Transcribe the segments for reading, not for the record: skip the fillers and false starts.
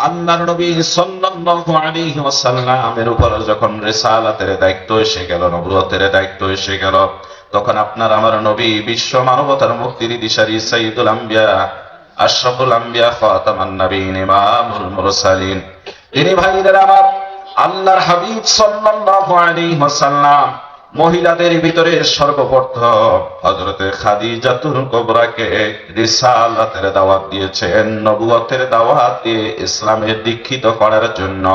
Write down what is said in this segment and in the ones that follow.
আল্লাহর নবী সাল্লাল্লাহু আলাইহি ওয়াসাল্লামের উপর যখন রিসালাতের দায়িত্ব এসে গেল, নবুয়তের দায়িত্ব এসে গেল, তখন আপনার আমার নবী বিশ্ব মানবতার মুক্তির দিশারি সাইয়্যিদুল আম্বিয়া, আশরাফুল আম্বিয়া, খাতামান নবীন, ইমামুল মুরসালিন, তিনি ভাইরা আমার আল্লাহর হাবিব সাল্লাল্লাহু আলাইহি ওয়াসাল্লাম মহিলাদের ভিতরে সর্বপ্রথম হযরতে খাদিজাতুল কুবরাকে রিসালাতের দাওয়াত দিয়েছেন, নবুয়তের দাওয়াত দিয়ে ইসলামে দীক্ষিত করার জন্য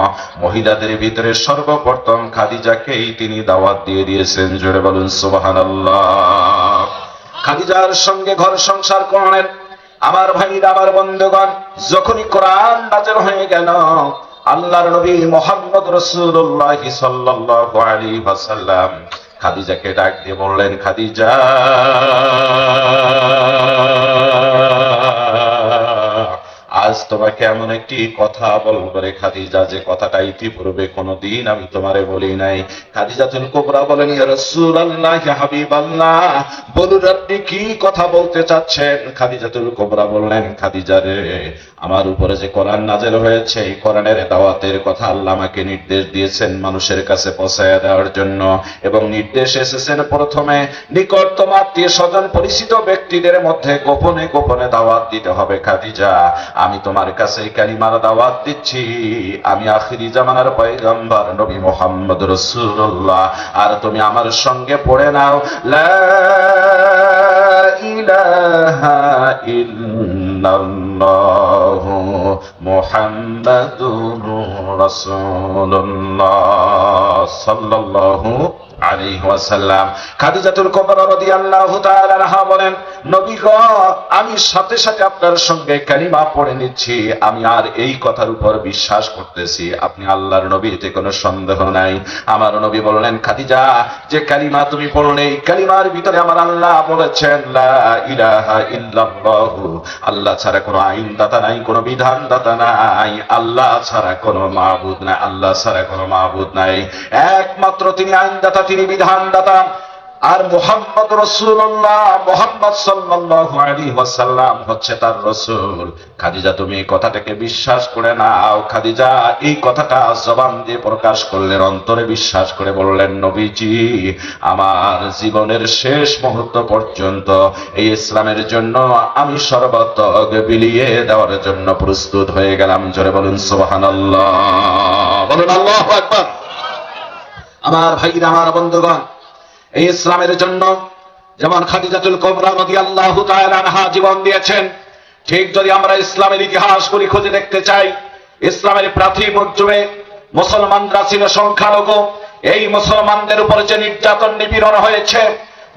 মহিলাদের ভিতরে সর্বপ্রথম খাদিজাকেই তিনি দাওয়াত দিয়ে দিয়েছেন। জোরে বলুন সুবহানাল্লাহ। খাদিজার সঙ্গে ঘর সংসার করলেন। আমার ভাইরা, আমার বন্ধুগণ, যখনই কোরআন নাযিল হয়ে গেল, আল্লাহর নবী মুহাম্মদ রাসূলুল্লাহ সাল্লাল্লাহু আলাইহি ওয়াসাল্লাম খাদিজাকে ডাক দিয়ে বললেন, খাদিজা, আজ তোমাকে এমন একটি কথা বলবো রে খাদিজা, যে কথাটা ইতিপূর্বে কোনোদিন আমি তোমারে বলি নাই। খাদিজাতুল কুবরা বলেন, ইয়া রাসূলুল্লাহ, ইয়া হাবিবাল্লাহ, বলুন আপনি কি কথা বলতে চাচ্ছেন। খাদিজাতুল কুবরা বললেন, খাদিজা রে, আমার উপরে যে কোরআন নাযিল হয়েছে, এই কোরআনের দাওয়াতের কথা আল্লাহ আমাকে নির্দেশ দিয়েছেন মানুষের কাছে পৌঁছায়া দেওয়ার জন্য, এবং নির্দেশ এসেছেন প্রথমে নিকটতম আত্মীয় স্বজন পরিচিত ব্যক্তিদের মধ্যে গোপনে গোপনে দাওয়াত দিতে হবে। খাদিজা, আমি তোমার কাছে কালিমার দাওয়াত দিচ্ছি, আমি আখিরি জামানার পয়গম্বর নবী মুহাম্মদ রাসূলুল্লাহ, আর তুমি আমার সঙ্গে পড়ে নাও, লা ইলাহা ইল্লাল্লাহু মুহাম্মাদুর রাসূলুল্লাহ সাল্লাল্লাহু আলাইহি ওয়াসাল্লাম। খাদিজাতুল কুবরা রাদিয়াল্লাহু তাআলা আনহা বলেন, নবী গো, আমি সাথে সাথে আপনার সঙ্গে কালিমা পড়ে নিচ্ছি, আমি আর এই কথার উপর বিশ্বাস করতেছি আপনি আল্লাহর নবী, এতে কোনো সন্দেহ নাই। আমার নবী বললেন, খাদিজা, যে কালিমা তুমি পড়লে, এই কালিমার ভিতরে আমার আল্লাহ বলেছেন, লা ইলাহা ইল্লাল্লাহু, আল্লাহ ছাড়া কোনো আইনদাতা নাই, কোনো বিধানদাতা নাই, আল্লাহ ছাড়া কোনো মাবুদ নাই, আল্লাহ ছাড়া কোনো মাবুদ নাই, একমাত্র তিনি আইনদাতা, তিনি বিধানদাতা, আর মুহাম্মদ রাসূলুল্লাহ, মুহাম্মদ সাল্লাল্লাহু আলাইহি ওয়াসাল্লাম হচ্ছে তার রাসূল। খাদিজা, তুমি এই কথাটাকে বিশ্বাস করে নাও। খাদিজা এই কথাটা জবান দিয়ে প্রকাশ করলেন, অন্তরে বিশ্বাস করে বললেন, নবীজি, আমার জীবনের শেষ মুহূর্ত পর্যন্ত এই ইসলামের জন্য আমি সর্বত্র বিলিয়ে দেওয়ার জন্য প্রস্তুত হয়ে গেলাম। জোরে বলুন সুবহানাল্লাহ, বলুন আল্লাহু আকবার। আমার ভাইরা, আমার বন্ধুগণ, এই ইসলামের জন্য যেমন খাদিজাতুল কুবরা রাদিয়াল্লাহু তাআলা আনহা জীবন দিয়েছেন, ঠিক যদি আমরা ইসলামের ইতিহাসগুলি খুঁজে দেখতে চাই, ইসলামের প্রাথমিক যুগে মুসলমানরা ছিল সংখ্যালঘু। এই মুসলমানদের উপর যে নির্যাতন নিপীড়ন হয়েছে,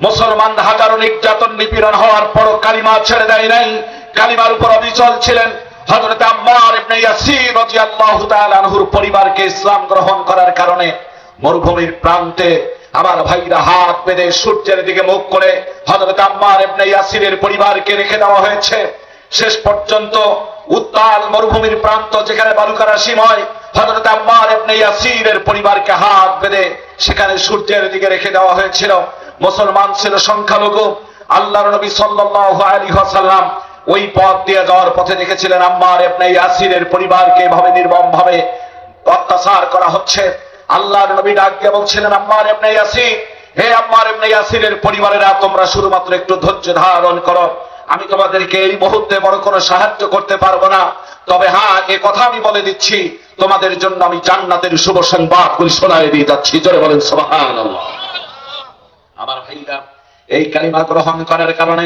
মুসলমান হাজারো নির্যাতন নিপীড়ন হওয়ার পরও কালিমা ছেড়ে দেয় নাই, কালিমার উপর অবিচল ছিলেন। হযরত আম্মার ইবনে ইয়াসির রাদিয়াল্লাহু তাআলা আনহুর পরিবারকে ইসলাম গ্রহণ করার কারণে মরুভূমির প্রান্তে আমার ভাইরা হাত বেঁধে সূর্যের দিকে মুখ করে হযরত আম্মার ইবনে ইয়াসিরের পরিবারকে রেখে দেওয়া হয়েছে। শেষ পর্যন্ত উত্তাল মরুভূমির প্রান্ত, যেখানে বালুকারাশিময়, হযরত আম্মার ইবনে ইয়াসিরের পরিবারকে হাত বেঁধে সেখানে সূর্যের দিকে রেখে দেওয়া হয়েছিল। মুসলমান ছিল সংখ্যালঘু। আল্লাহর নবী সাল্লাল্লাহু আলাইহি ওয়াসাল্লাম ওই পথ দিয়ে যাওয়ার পথে দেখেছিলেন আম্মার ইবনে ইয়াসিরের পরিবারকে এভাবে নির্মমভাবে অত্যাচার করা হচ্ছে। আল্লাহর নবী ডাক দিয়ে বলছিলেন, আম্মার ইবনে ইয়াসির, হে আম্মার ইবনে ইয়াসিরের পরিবারেরা, তোমরা শুধুমাত্র একটু ধৈর্য ধারণ করো, আমি তোমাদেরকে এই মুহূর্তে বড় কোনো সাহায্য করতে পারবো না, তবে হ্যাঁ, এ কথা আমি বলে দিচ্ছি, তোমাদের জন্য আমি জান্নাতের শুভ সংবাদগুলি শোনায় দিয়ে যাচ্ছি। জোরে বলেন সুবহানাল্লাহ। আমার ভাইরা, এই কালিমা গ্রহণ করার কারণে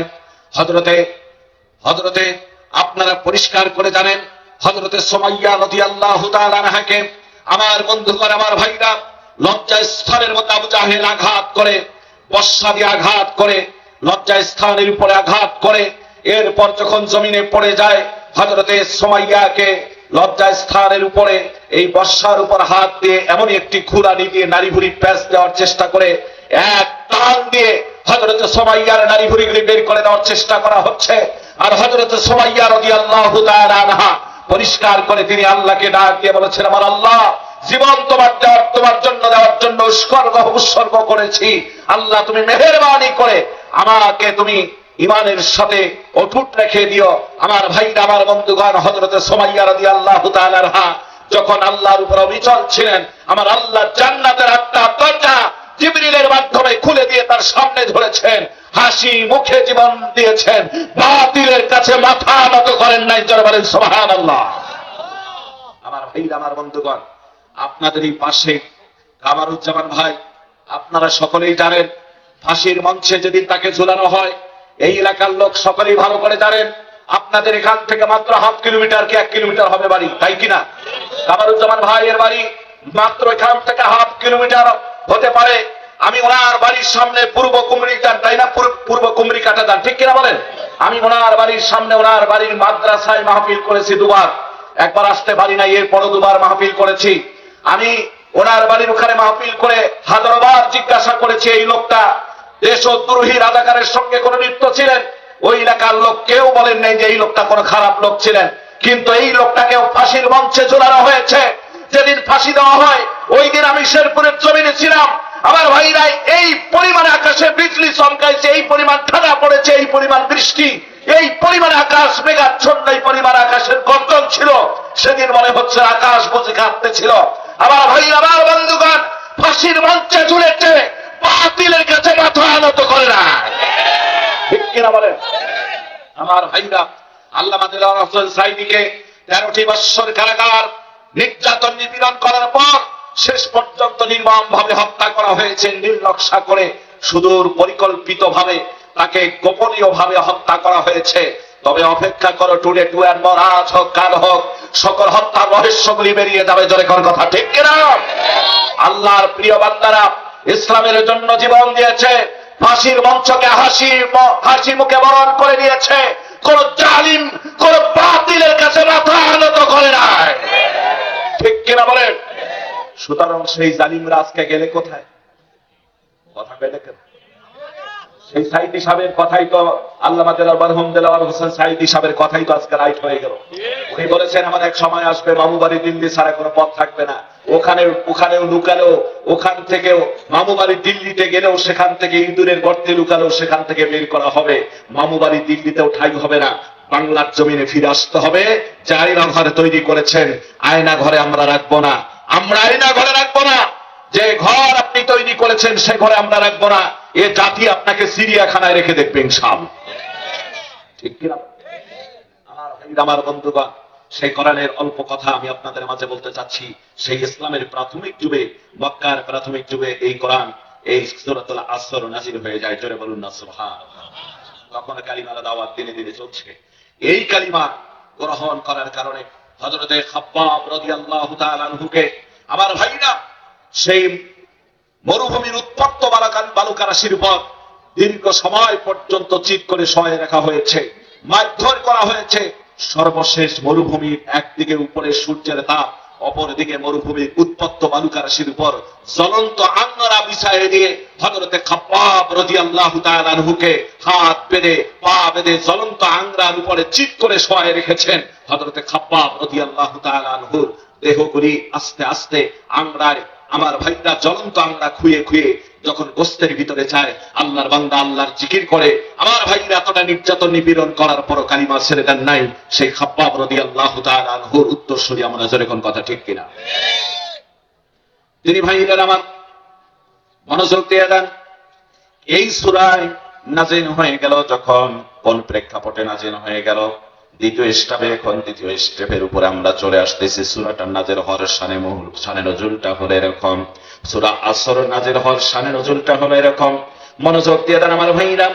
হযরতে আপনারা পরিষ্কার করে জানেন, হযরতে সুমাইয়া রাদিয়াল্লাহু তাআলা আনহাকে আমার বন্ধুগণ, আমার ভাইরা, লজ্জা স্থানের মধ্যে আবু জাহেল আঘাত করে, বর্ষা দিয়ে আঘাত করে, লজ্জা স্থানের উপরে আঘাত করে, এরপর যখন জমিনে পড়ে যায়, হযরতে সুমাইয়াকে লজ্জা স্থানের উপরে এই বর্ষার উপর হাত দিয়ে এমন একটি খুরানি দিয়ে নারী ভুঁড়ি প্যাঁচ দেওয়ার চেষ্টা করে, এক টান দিয়ে হযরতে সুমাইয়ার নারী ভুঁড়িগুলি বের করে দেওয়ার চেষ্টা করা হচ্ছে। আর হযরতে সুমাইয়া রাদিয়াল্লাহু তাআলা আনহা পরিষ্কার করে তিনি আল্লাহকে ডাক দিয়ে বলেছেন, আমার আল্লাহ, জীবন তোমার জন্য দেওয়ার জন্য উৎসর্গ করেছি, আল্লাহ তুমি মেহেরবানি করে আমাকে তুমি ইমানের সাথে অটুট রেখে দিও। আমার ভাইরা, আমার বন্ধুগণ, হযরতে সুমাইয়া রাদিয়াল্লাহু তাআলা আনহা যখন আল্লাহর উপর অবিচল ছিলেন, আমার আল্লাহ জান্নাতের 8টা দরজা জিবরিলের মাধ্যমে খুলে দিয়ে তার সামনে ধরেছেন, হাসি মুখে জীবন দিয়েছেন, বাতিলের কাছে মাথা নত করেন নাই। জোরে বলেন সুবহানাল্লাহ। আমার ভাইরা, আমার বন্ধুগণ, আপনাদের এই পাশে কামারুজ্জামান ভাই, আপনারা সকলেই জানেন ফাঁসির মঞ্চে যেদিন তাকে ঝুলানো হয়, এই এলাকার লোক সকলেই ভালো করে জানেন। আপনাদের এখান থেকে মাত্র 1/2 কিলোমিটার কি 1 কিলোমিটার হবে বাড়ি, তাই কিনা? কামারুজ্জামান ভাইয়ের বাড়ি মাত্র এখান থেকে 1/2 কিলোমিটার হতে পারে। আমি ওনার বাড়ির সামনে পূর্ব কুমরিকাটা, তাই না, পূর্ব কুমরিকাটা যান, ঠিক কিনা বলেন? আমি ওনার বাড়ির সামনে ওনার বাড়ির মাদ্রাসায় মাহফিল করেছি দুবার। একবার আসতে পারি নাই, এরপরও দুবার মাহফিল করেছি। আমি ওনার বাড়ির ওখানে মাহফিল করে হাজারবার জিজ্ঞাসা করেছি, এই লোকটা দেশদ্রোহী রাজাকারের সঙ্গে কোন লিপ্ত ছিলেন? ওই এলাকার লোক কেউ বলেন নাই যে এই লোকটা কোন খারাপ লোক ছিলেন। কিন্তু এই লোকটাকেও ফাঁসির মঞ্চে ঝোলানো হয়েছে। যেদিন ফাঁসি দেওয়া হয় ওই দিন আমি শেরপুরের জমিনে ছিলাম। আমার ভাইরা, এই পরিমাণ আকাশে বিজলি চমকাইছে, এই পরিমাণ ঠান্ডা পড়েছে, এই পরিমাণ বৃষ্টি, এই পরিমাণ আকাশ মেঘাচ্ছন্ন, এই পরিমাণ আকাশের গর্জন ছিল, সেদিন মনে হচ্ছে আকাশ বুঝে কাঁপতেছিল। আমার ভাই, আমার বন্ধুগণ, ফাঁসির মঞ্চে ঝুলেছে, বাতিলের কাছে মাথা নত করে না, ঠিক কিনা বলেন? আমার ভাইরা, আল্লামা দেলোয়ার হোসেন সাঈদীকে 13টি বৎসর কারাগার নির্যাতন নিপীড়ন করার পর শেষ পর্যন্ত নির্মমভাবে হত্যা করা হয়েছে। নির্লজ্জা করে, সুদূর পরিকল্পিত ভাবে তাকে গোপনীয় ভাবে হত্যা করা হয়েছে। তবে অপেক্ষা করো, টুডে টু এন্ড মর, আজ হোক কাল হোক, সকল হত্যার রহস্যগুলি বেরিয়ে যাবে। জোরে কোন কথা, ঠিক কিনা? আল্লাহর প্রিয় বান্দারা ইসলামের জন্য জীবন দিয়েছে, ফাঁসির মঞ্চকে হাসি মুখে বরণ করে নিয়েছে। কোন জালিম, কোন বাতিলের কাছে মাথা নত করে নাই, ঠিক কিনা বলেন? সুতরাং সেই জালিমরা আজকে গেলে কোথায়? কথা পেলে কেন? সেই সাঈদী সাহেবের কথাই তো, আল্লামা দেলোয়ার হোসেন সাঈদী সাহেবের কথাই তো আজকে রাইট হয়ে গেল। উনি বলেছেন আমার এক সময় আসবে, মামু বাড়ি দিল্লি ছাড়া কোনো পথ থাকবে না। ওখানেও লুকালেও, ওখান থেকেও মামু বাড়ি দিল্লিতে গেলেও, সেখান থেকে ইঁদুরের গর্তে লুকালেও সেখান থেকে বের করা হবে। মামু বাড়ি দিল্লিতেও ঠাই হবে না, বাংলার জমিনে ফিরে আসতে হবে। যে আয়না ঘরে তৈরি করেছেন, আয়না ঘরে আমরা রাখবো না, আমরা আয়না ঘরে রাখবো না। যে ঘর আপনি তৈরি করেছেন সে ঘরে আমরা রাখবো না। এ জাতি আপনাকে সিরিয়াখানায় রেখে দেখবে ইনশাআল্লাহ, ঠিক কিনা? আমার বন্ধুগণ, সেই কোরআনের অল্প কথা আমি আপনাদের মাঝে বলতে চাচ্ছি। সেই ইসলামের প্রাথমিক যুগে, মক্কার প্রাথমিক যুগে এই কোরআন, এই সূরাতুল আসর নাযিল হয়ে যায়। জোরে বলুন না সুবহানাল্লাহ। তখন কালিমার দাওয়াত দিনে দিনে চলছে। এই কালিমা গ্রহণ করার কারণে হযরতে খাব্বাব রাদিয়াল্লাহু তাআলা আনহুকে, আমার ভাইরা, সেই মরুভূমির উত্তপ্ত বালুকা রাশির উপর দীর্ঘ সময় পর্যন্ত চিৎ করে শোয়ায় রাখা হয়েছে, মারধর করা হয়েছে। সর্বশেষ মরুভূমির একদিকে উপরে সূর্যের তাপ, অপরদিকে মরুভূমির উত্তপ্ত বালুকা রাশির উপর জ্বলন্ত আঙ্গারা বিছায়ে দিয়ে হযরতে খাব্বাব রাদিয়াল্লাহু তাআলা আনহুকে হাত বেঁধে পা বেঁধে জ্বলন্ত আঙ্গারার উপরে চিৎ করে শোয়ায় রেখেছেন। হযরতে খাব্বাব রাদিয়াল্লাহু তাআলা আনহুর দেহগুলি আস্তে আস্তে আঙ্গারায়, আমার ভাইরা, জ্বলন্ত আঙ্গারা খুঁয়ে খুঁয়ে যখন গোস্তের ভিতরে যায়, আল্লাহর বান্দা আল্লাহর জিকির করে। আমার ভাইরা, এতটা নির্যাতন নিপীড়ন করার পর কালিমা ছেড়ে দেন নাই। সেই খাব্বাব রাদিয়াল্লাহু তাআলা আনহুর উত্তরসূরি আমরা জোরে কোন কথা, ঠিক কিনা? তিনি ভাইরা আমার মনোযোগ দিয়ে দেন। এই সূরায় নাযিল হয়ে গেল যখন, কোন প্রেক্ষাপটে নাযিল হয়ে গেল? দ্বিতীয় স্টেপে, এখন দ্বিতীয় স্টেপের উপরে আমরা চলে আসতেছি। সূরাটা নাযিল হওয়ার শানে নজুলটা হলো এরকম। সূরা আসর নাযিল হওয়ার শানে নজুলটা হলো এরকম। মনোযোগ দিয়ে দেন আমার ভাইরা।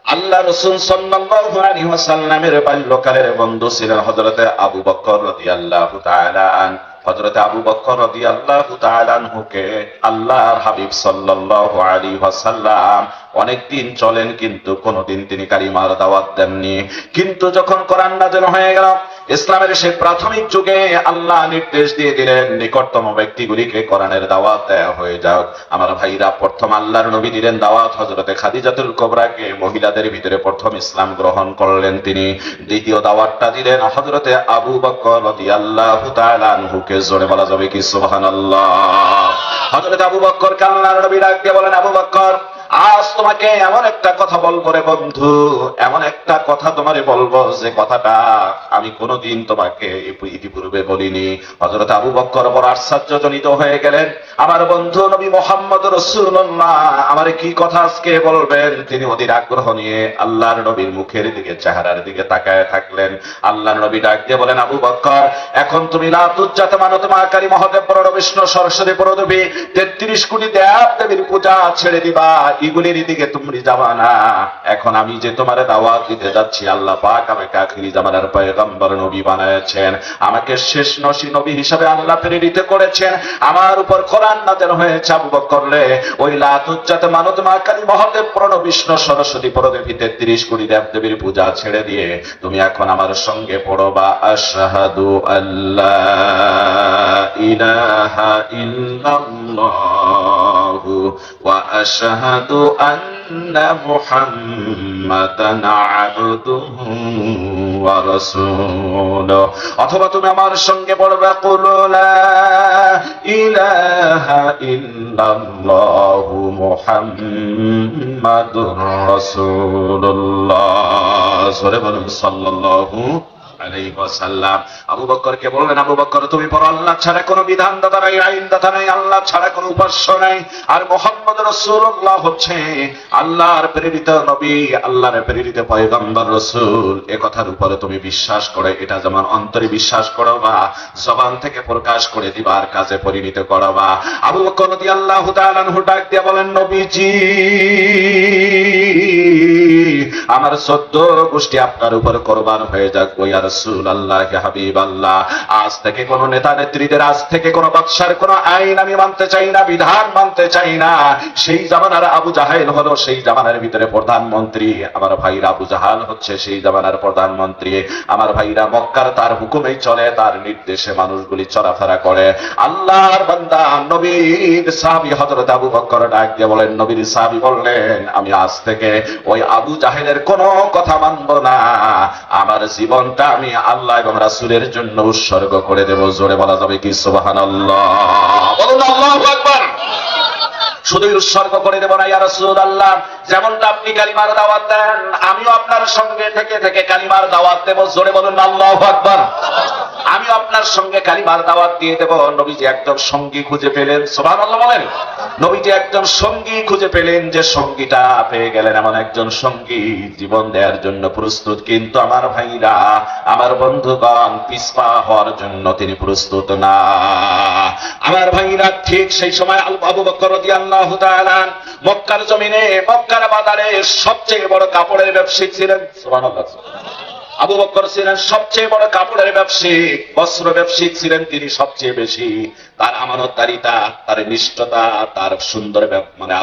আল্লাহ রাসূল সাল্লাল্লাহু আলাইহি ওয়াসাল্লামের বাল্যকালের বন্ধু ছিলেন হযরতে আবু বকর রাদিয়াল্লাহু তাআলা আনহু। হযরতে আবু বকর রাদিয়াল্লাহু তাআলা আনহুকে আল্লাহর হাবিব সাল্লাল্লাহু আলাইহি ওয়াসাল্লাম অনেকদিন চলেন, কিন্তু কোনদিন তিনি কালিমার দাওয়াত দেননি। কিন্তু যখন কোরআন নাযিল হয়ে গেল, ইসলামের সেই প্রাথমিক যুগে আল্লাহ নির্দেশ দিয়ে দিলেন নিকটতম ব্যক্তিগুলিকে কোরআনের দাওয়াত দেয়া হয়ে যাক। আমার ভাইরা, প্রথম আল্লাহর নবী দিলেন দাওয়াত হযরতে খাদিজাতুল কুবরাকে, মহিলাদের ভিতরে প্রথম ইসলাম গ্রহণ করলেন তিনি। দ্বিতীয় দাওয়াতটা দিলেন হযরতে আবু বকর রাদিয়াল্লাহু তাআলা আনহুকে। জোরে বলা যাবে কি সুবহানাল্লাহ? হযরতে আবু বকরকে আল্লাহর নবী ডাক দিয়ে বলেন, আবু বকর, আজ তোমাকে এমন একটা কথা বলবো রে বন্ধু, এমন একটা কথা তোমারে বলবো যে কথাটা আমি কোনোদিন তোমাকে ইতিপূর্বে বলিনি। হযরত আবু বকর বড় আশ্চর্যজনিত হয়ে গেলেন। আমার বন্ধু নবী মুহাম্মদ রাসূলুল্লাহ আমারে কি কথা আজকে বলবেন, তিনি অধীর আগ্রহ নিয়ে আল্লাহর নবীর মুখের দিকে, চেহারার দিকে তাকায় থাকলেন। আল্লাহর নবী ডাক দিয়ে বলেন, আবু বকর, এখন তুমি লাতুজ্জাত মানত মাকারী মহাদেব বড় বিষ্ণু সরস্বতী প্রদেবী 33 কোটি দেব দেবীর পূজা ছেড়ে দিবা, এগুলির দিকে তুমি যাবা না। এখন আমি যে তোমার দাওয়াত দিতে যাচ্ছি, আল্লাহ পাক আমাকে আখিরি জামানার পয়গম্বর নবী বানায়েছেন, আমাকে শেষ নবী হিসাবে আল্লাহ প্রেরিত করেছেন, আমার উপর কোরআন নাযিল হয়েছে। আবু বকর রে, ওই লাতুজ্জাত মানত মাকারী মহাদেব বড় বিষ্ণু সরস্বতী প্রদেবী 33 কোটি দেব দেবীর পূজা ছেড়ে দিয়ে তুমি এখন আমার সঙ্গে পড়বা, আশহাদু আল্লা ইলাহা ইল্লাল্লাহু ওয়া আশহাদু আন্না মুহাম্মাদান আবদুহু ওয়া রাসূলুহু। অথবা তুমি আমার সঙ্গে পড়বে, কুল লা ইলাহা ইল্লাল্লাহু মুহাম্মাদুর রাসূলুল্লাহ। সূরা বলুন সাল্লাল্লাহু আলাইহি ওয়াসাল্লাম। আবু বকরকে বললেন, আবু বকর তুমি বড় আল্লাহ ছাড়া কোনো বিধানদাতা নাই, আইনদাতা নাই, আল্লাহ ছাড়া কোনো উপাস্য নাই, আর মুহাম্মদ রাসূলুল্লাহ হচ্ছে আল্লাহর প্রেরিত নবী, আল্লাহর প্রেরিত পয়গম্বর রাসূল। এই কথার উপরে তুমি বিশ্বাস করে, এটা যেমন অন্তরে বিশ্বাস করো বা জবান থেকে প্রকাশ করে দিবা আর কাজে পরিণত করবা। আবু বকর রাদিয়াল্লাহু তাআলা আনহু ডাক দিয়ে বলেন, নবীজি, আমার 14 গোষ্ঠী আপনার উপর কুরবান হয়ে যাক গো ইয়া রাসূলুল্লাহ, হাবিবাল্লাহ। আজ থেকে কোন নেতা নেত্রীদের, আজ থেকে কোন বাদশার কোন আইন আমি মানতে চাই না, বিধান মানতে চাই না। সেই জামানার আবু জাহেল হলো সেই জামানার ভিতরে প্রধানমন্ত্রী, আমার ভাইরা আবু জাহাল হচ্ছে সেই জামানার প্রধানমন্ত্রী। আমার ভাইরা মক্কার তার হুকুমেই চলে, তার নির্দেশে মানুষগুলি চলাফেরা করে। আল্লাহর বান্দা নবীর সাহাবী হযরত আবু বকর ডাক দিয়ে বলেন, নবীর সাহাবী বললেন, আমি আজ থেকে ওই আবু জাহেলের কোন কথা মানব না, আমার জীবনটা আমি আল্লাহ এবং রাসূলের জন্য উৎসর্গ করে দেব। জোরে বলা যাবে কি সুবহানাল্লাহ? বলুন আল্লাহু আকবার। শুধু উৎসর্গ করে দেব না ইয়া রাসূলুল্লাহ, যেমনটা আপনি কালিমার দাওয়াত দেন, আমিও আপনার সঙ্গে থেকে থেকে কালিমার দাওয়াত দেব। জোরে বলুন আল্লাহু আকবার। আমিও আপনার সঙ্গে কালিমার দাওয়াত দিয়ে দেব। নবীজি একজন সঙ্গী খুঁজে পেলেন, সুবহানাল্লাহ বলেন। নবীজি একজন সঙ্গী খুঁজে পেলেন, যে সঙ্গীটা পেয়ে গেলেন এমন একজন সঙ্গী জীবন দেওয়ার জন্য প্রস্তুত। কিন্তু আমার ভাইরা, আমার বন্ধুগণ, পিছপা হওয়ার জন্য তিনি প্রস্তুত না। আমার ভাইরা, ঠিক সেই সময় আবু বকর রাদিয়াল্লাহু তাআলা মক্কার জমিনে, মক্কার বাজারে সবচেয়ে বড় কাপড়ের ব্যবসায়ী ছিলেন। সুবহানাল্লাহ। আবু বকর ছিলেন সবচেয়ে বড় কাপড়ের ব্যবসায়ী, বস্ত্র ব্যবসায়ী ছিলেন তিনি সবচেয়ে বেশি। তার আমানতদারিতা, তার নিষ্ঠতা, তার সুন্দর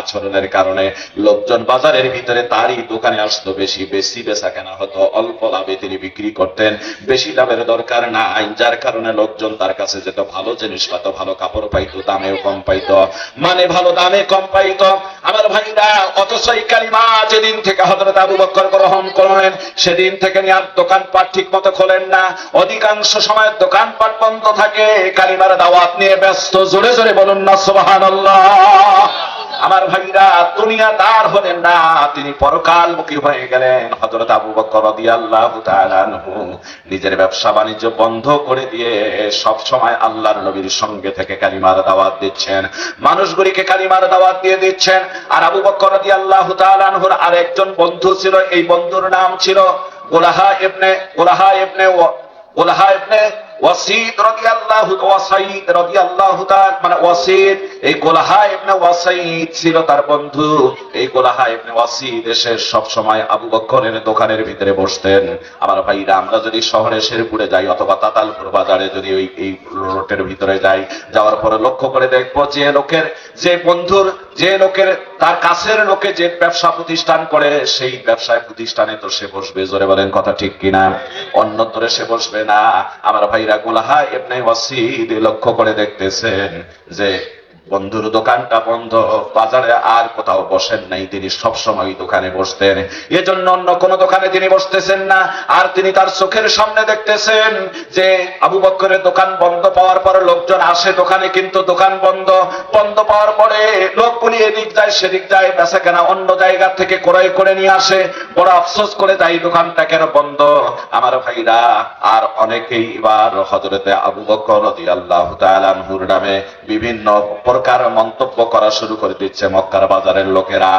আচরণের কারণে লোকজন বাজারের ভিতরে তারই দোকানে আসতো বেশি। বেশি বেচা কেনা হতো, অল্প লাভে তিনি বিক্রি করতেন, বেশি লাভের দরকার নাই, যার কারণে লোকজন তার কাছে যেত, ভালো জিনিস পাইতো, ভালো কাপড় পাইতো, দামেও কম পাইতো, মানে ভালো দামে কম পাইতো। আমার ভাইরা, অথচ এই কালিমা যেদিন থেকে হযরত আবু বকর গ্রহণ করলেন, সেদিন থেকে আর দোকানপাট ঠিক মতো খোলেন না, অধিকাংশ সময় দোকানপাট বন্ধ থাকে, কালিমার দাওয়াত নিয়ে ব্যস্ত। জোরে জোরে বলুন না সুবহানাল্লাহ। আমার ভাইরা, দুনিয়াদার হলেন না, তিনি পরকালমুখী হয়ে গেলেন। হযরত আবু বকর রাদিয়াল্লাহু তাআলা আনহু নিজের ব্যবসা বাণিজ্য বন্ধ করে দিয়ে সব সময় আল্লাহর নবীর সঙ্গে থেকে কালিমার দাওয়াত দিচ্ছেন, মানুষগুলিকে কালিমার দাওয়াত দিয়ে দিচ্ছেন। আর আবু বকর রাদিয়াল্লাহু তাআলা আনহুর আরেকজন বন্ধু ছিল, এই বন্ধুর নাম ছিল গোলাহা ইবনে ওয়াসিদ রাদিয়াল্লাহু তাআলা, মানে ওয়াসিদ, এই গোলাহা ইবনে ওয়াসিদ ছিল তার বন্ধু। এই গোলাহা ইবনে ওয়াসিদ এসে সব সময় আবু বকরের দোকানের ভিতরে বসতেন। আমার ভাইরা, আমরা যদি শহরে শেরপুরে যাই অথবা তাতালপুর বাজারে যদি এই রোডের ভিতরে যাই, যাওয়ার পরে লক্ষ্য করে দেখবো যে লোকের, যে বন্ধুর, যে লোকের তার কাছের লোকে যে ব্যবসা প্রতিষ্ঠান করে, সেই ব্যবসায় প্রতিষ্ঠানে তো সে বসবে। জোরে বলেন কথা ঠিক কিনা? অন্যত্রে সে বসবে না। আমার ভাইরা, গোলাহা ইবনে ওয়াসিদ লক্ষ্য করে দেখতেছেন যে বন্ধুর দোকানটা বন্ধ, বাজারে আর কোথাও বসেন নাই, তিনি সবসময় দোকানে বসতেন। এজন্য অন্য কোন দোকানে তিনি বসতেছেন না। আর তিনি তার চোখের সামনে দেখতেছেন যে আবু বকরের দোকান বন্ধ পাওয়ার পরে লোকজন আসে দোকানে, কিন্তু দোকান বন্ধ। বন্ধ পাওয়ার পরে লোকগুলি এদিক যায় সেদিক যায়, বেচা কেনা অন্য জায়গা থেকে ক্রয় করে নিয়ে আসে। বড় আফসোস করে তাই দোকানটা কেন বন্ধ। আমার ভাইরা, আর অনেকেই এবার হযরতে আবু বকর রাদিয়াল্লাহু তাআলা আনহুর নামে বিভিন্ন প্রকার মন্তব্য করা শুরু করে দিচ্ছে মক্কার বাজারের লোকেরা।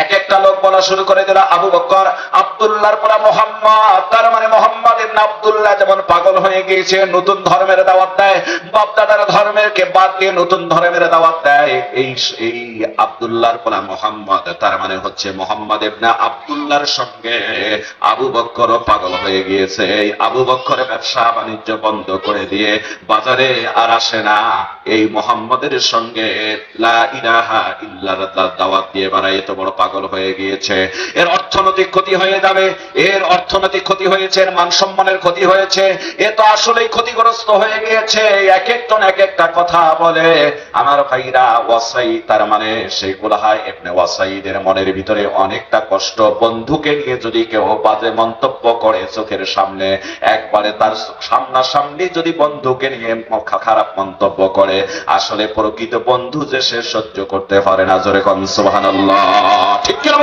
এক একটা লোক বলা শুরু করে দিল, আবু বকর আব্দুল্লাহর পরে মোহাম্মদ, তার মানে মোহাম্মদ ইবনে আব্দুল্লাহ যেমন পাগল হয়ে গিয়েছে, নতুন ধর্মের দাওয়াত দেয়, বাপদাদার ধর্মেরকে বাদ দিয়ে নতুন ধর্মের দাওয়াত দেয়। এই আব্দুল্লাহর পরে মোহাম্মদ, তার মানে হচ্ছে মোহাম্মদ ইবনে আব্দুল্লাহর সঙ্গে আবু বকর পাগল হয়ে গিয়েছে। এই আবু বকর ব্যবসা বাণিজ্য বন্ধ করে দিয়ে বাজারে আর আসে না। এই মোহাম্মদের সঙ্গে লা ইলাহা ইল্লাল্লাহ দাওয়াত দিয়ে বাড়াই এত বড় পাগল হয়ে গিয়েছে। এর অর্থনৈতিক ক্ষতি হয়ে যাবে, এর অর্থনৈতিক ক্ষতি হয়েছে, এর মান সম্মানের ক্ষতি হয়েছে। এ তো আসলেই ক্ষতিগ্রস্ত হয়ে গিয়েছে। এক একজন এক একটা কথা বলে। আমার ভাইরা, ওয়াসাই তার মানে সেই কুলাহা ইবনে ওয়াসাইদের মনের ভিতরে অনেকটা কষ্ট। বন্ধুকে নিয়ে যদি কেউ বাজে মন্তব্য করে চোখের সামনে, একবারে তার সামনাসামনি যদি বন্ধুকে নিয়ে খারাপ মন্তব্য করে, আসলে প্রকৃত বন্ধু যে সে সহ্য করতে পারে না। জোরে কোন সুবহানাল্লাহ, ঠিক কি না?